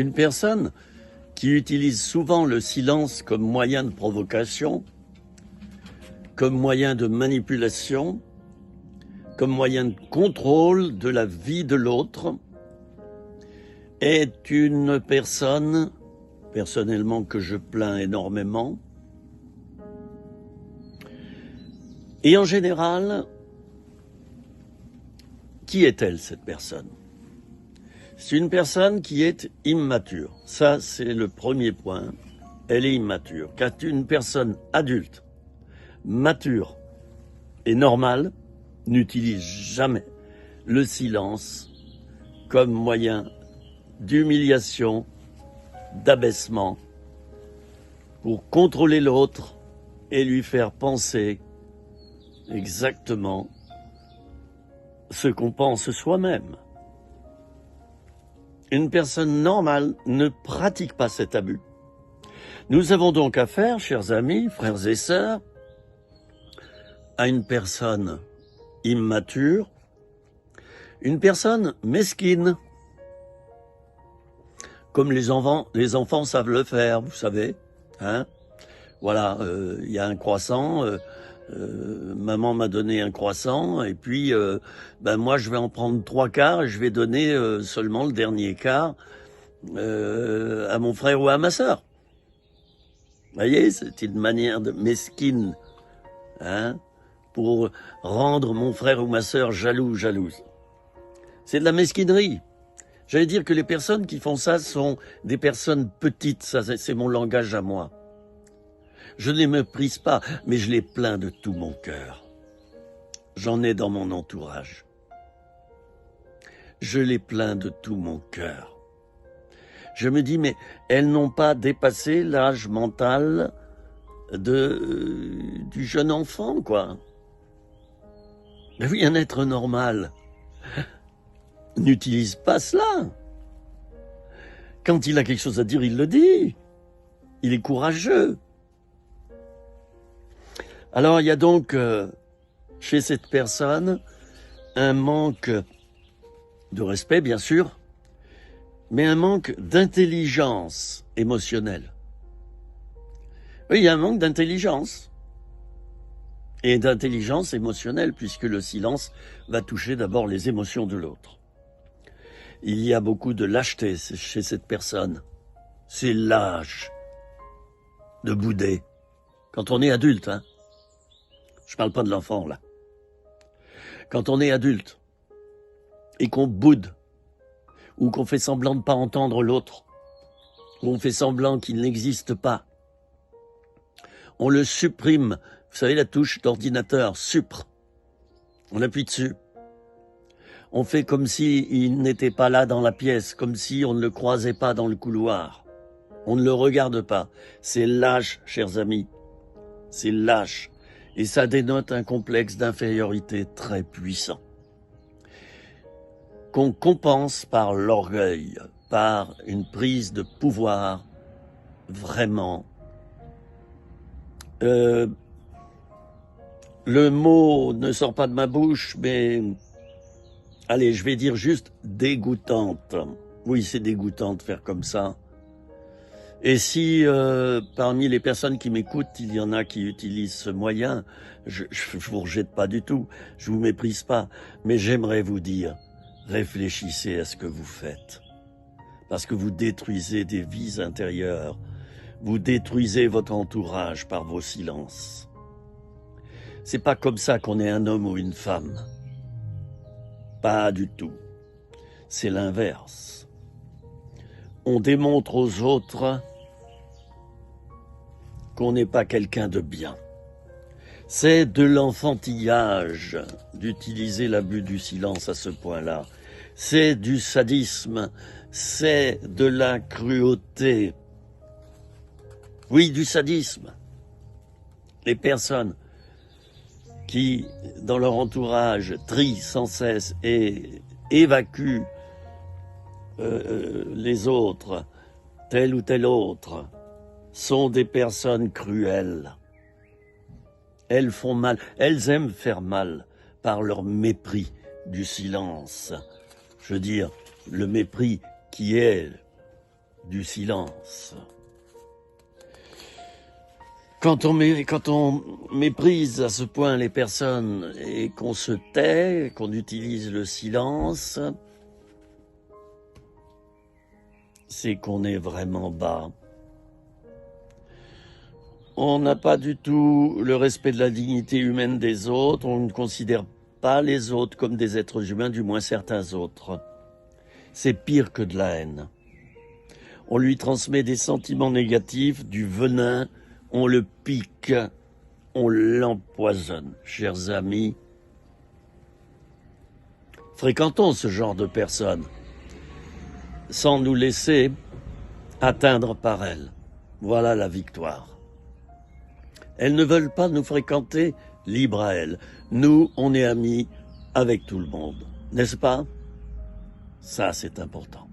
Une personne qui utilise souvent le silence comme moyen de provocation, comme moyen de manipulation, comme moyen de contrôle de la vie de l'autre, est une personne, personnellement, que je plains énormément. Et en général, qui est-elle, cette personne? C'est une personne qui est immature. Ça, c'est le premier point. Elle est immature. Car une personne adulte, mature et normale n'utilise jamais le silence comme moyen d'humiliation, d'abaissement, pour contrôler l'autre et lui faire penser exactement ce qu'on pense soi-même. Une personne normale ne pratique pas cet abus. Nous avons donc affaire, chers amis, frères et sœurs, à une personne immature, une personne mesquine, comme les enfants savent le faire, vous savez. Hein? Voilà, y a un croissant, maman m'a donné un croissant, et puis moi je vais en prendre 3/4 et je vais donner seulement le dernier quart à mon frère ou à ma sœur. Vous voyez, c'est une manière de mesquine, hein, pour rendre mon frère ou ma sœur jaloux, jalouse. C'est de la mesquinerie. J'allais dire que les personnes qui font ça sont des personnes petites, ça c'est mon langage à moi. Je ne les méprise pas, mais je les plains de tout mon cœur. J'en ai dans mon entourage. Je les plains de tout mon cœur. Je me dis, mais elles n'ont pas dépassé l'âge mental du jeune enfant, quoi. Mais oui, un être normal n'utilise pas cela. Quand il a quelque chose à dire, il le dit. Il est courageux. Alors, il y a donc, chez cette personne, un manque de respect, bien sûr, mais un manque d'intelligence émotionnelle. Oui, il y a un manque d'intelligence. Et d'intelligence émotionnelle, puisque le silence va toucher d'abord les émotions de l'autre. Il y a beaucoup de lâcheté chez cette personne. C'est lâche de bouder. Quand on est adulte, hein. Je parle pas de l'enfant, là. Quand on est adulte et qu'on boude, ou qu'on fait semblant de ne pas entendre l'autre, ou on fait semblant qu'il n'existe pas, on le supprime. Vous savez, la touche d'ordinateur, supr. On appuie dessus. On fait comme s'il n'était pas là dans la pièce, comme si on ne le croisait pas dans le couloir. On ne le regarde pas. C'est lâche, chers amis. C'est lâche. Et ça dénote un complexe d'infériorité très puissant, qu'on compense par l'orgueil, par une prise de pouvoir vraiment. Le mot ne sort pas de ma bouche, mais allez, je vais dire juste dégoûtante. Oui, c'est dégoûtant de faire comme ça. Et si parmi les personnes qui m'écoutent, il y en a qui utilisent ce moyen, je vous rejette pas du tout, je vous méprise pas, mais j'aimerais vous dire, réfléchissez à ce que vous faites, parce que vous détruisez des vies intérieures, vous détruisez votre entourage par vos silences. C'est pas comme ça qu'on est un homme ou une femme. Pas du tout. C'est l'inverse. On démontre aux autres qu'on n'est pas quelqu'un de bien. C'est de l'enfantillage d'utiliser l'abus du silence à ce point-là. C'est du sadisme, c'est de la cruauté. Oui, du sadisme. Les personnes qui, dans leur entourage, trient sans cesse et évacuent les autres, tel ou tel autre, sont des personnes cruelles. Elles font mal, elles aiment faire mal par leur mépris du silence. Je veux dire, le mépris qui est du silence. Quand on méprise à ce point les personnes et qu'on se tait, qu'on utilise le silence, c'est qu'on est vraiment bas. On n'a pas du tout le respect de la dignité humaine des autres, on ne considère pas les autres comme des êtres humains, du moins certains autres. C'est pire que de la haine. On lui transmet des sentiments négatifs, du venin, on le pique, on l'empoisonne. Chers amis, fréquentons ce genre de personnes sans nous laisser atteindre par elles. Voilà la victoire. Elles ne veulent pas nous fréquenter, libre à elles. Nous, on est amis avec tout le monde. N'est-ce pas? Ça, c'est important.